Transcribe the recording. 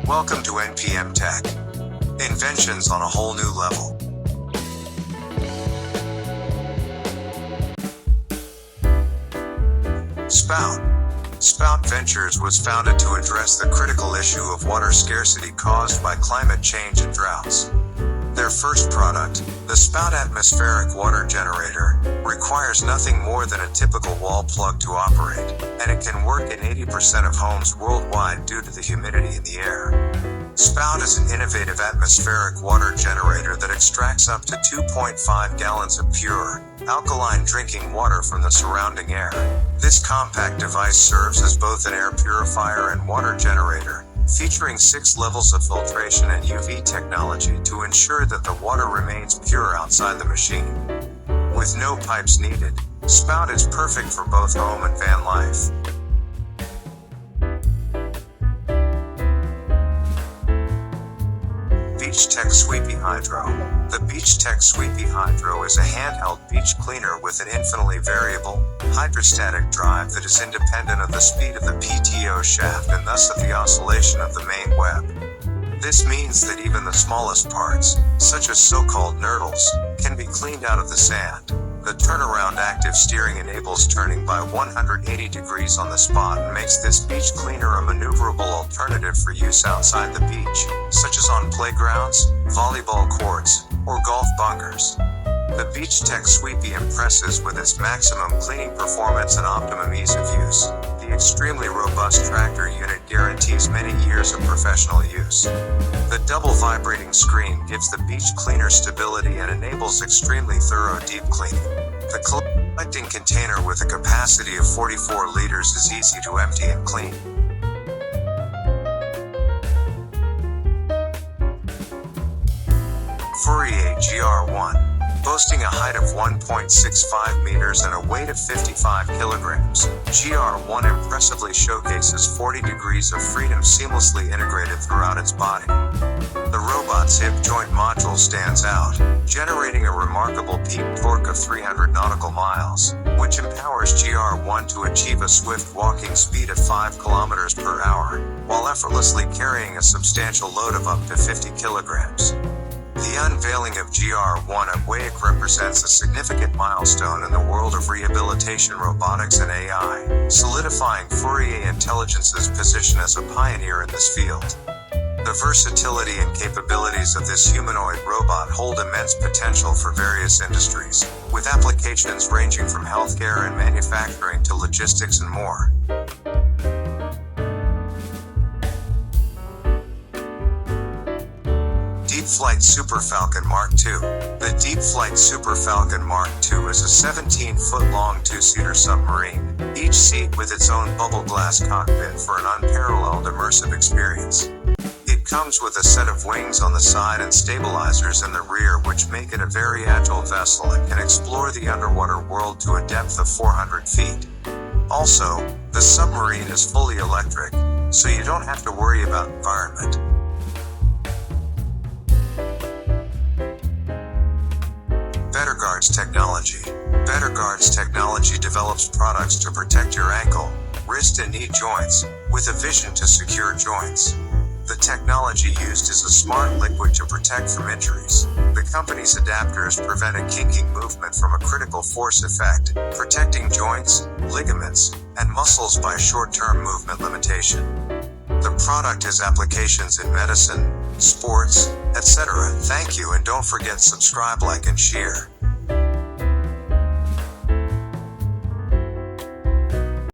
Welcome to NPM Tech. Inventions on a whole new level. Spout. Spout Ventures was founded to address the critical issue of water scarcity caused by climate change and droughts. Their first product, the Spout atmospheric water generator, requires nothing more than a typical wall plug to operate, and it can work in 80% of homes worldwide due to the humidity in the air. Spout is an innovative atmospheric water generator that extracts up to 2.5 gallons of pure, alkaline drinking water from the surrounding air. This compact device serves as both an air purifier and water generator, featuring 6 levels of filtration and UV technology to ensure that the water remains pure outside the machine. With no pipes needed, Spout is perfect for both home and van life. BeachTech Sweepy Hydro. The BeachTech Sweepy Hydro is a handheld beach cleaner with an infinitely variable, hydrostatic drive that is independent of the speed of the PTO shaft and thus of the oscillation of the main web. This means that even the smallest parts, such as so-called nurdles, can be cleaned out of the sand. The turnaround active steering enables turning by 180 degrees on the spot and makes this beach cleaner a maneuverable alternative for use outside the beach, such as on playgrounds, volleyball courts, or golf bunkers. The BeachTech Sweepy impresses with its maximum cleaning performance and optimum ease of use. The extremely robust tractor unit guarantees many years of professional use. The double vibrating screen gives the beach cleaner stability and enables extremely thorough deep cleaning. The collecting container with a capacity of 44 liters is easy to empty and clean. Fourier GR-1. Boasting a height of 1.65 meters and a weight of 55 kilograms, GR-1 impressively showcases 40 degrees of freedom seamlessly integrated throughout its body. The robot's hip joint module stands out, generating a remarkable peak torque of 300 nautical miles, which empowers GR-1 to achieve a swift walking speed of 5 kilometers per hour, while effortlessly carrying a substantial load of up to 50 kilograms. The unveiling of GR-1 at WAIC represents a significant milestone in the world of rehabilitation robotics and AI, solidifying Fourier Intelligence's position as a pioneer in this field. The versatility and capabilities of this humanoid robot hold immense potential for various industries, with applications ranging from healthcare and manufacturing to logistics and more. Deepflight Super Falcon Mark II. The Deepflight Super Falcon Mark II is a 17-foot-long two-seater submarine, each seat with its own bubble glass cockpit for an unparalleled immersive experience. It comes with a set of wings on the side and stabilizers in the rear which make it a very agile vessel and can explore the underwater world to a depth of 400 feet. Also, the submarine is fully electric, so you don't have to worry about environment. Betterguards Technology. Betterguards Technology develops products to protect your ankle, wrist and knee joints, with a vision to secure joints. The technology used is a smart liquid to protect from injuries. The company's adapters prevent a kinking movement from a critical force effect, protecting joints, ligaments, and muscles by short-term movement limitation. The product has applications in medicine, sports, etc. Thank you and don't forget subscribe, like and share.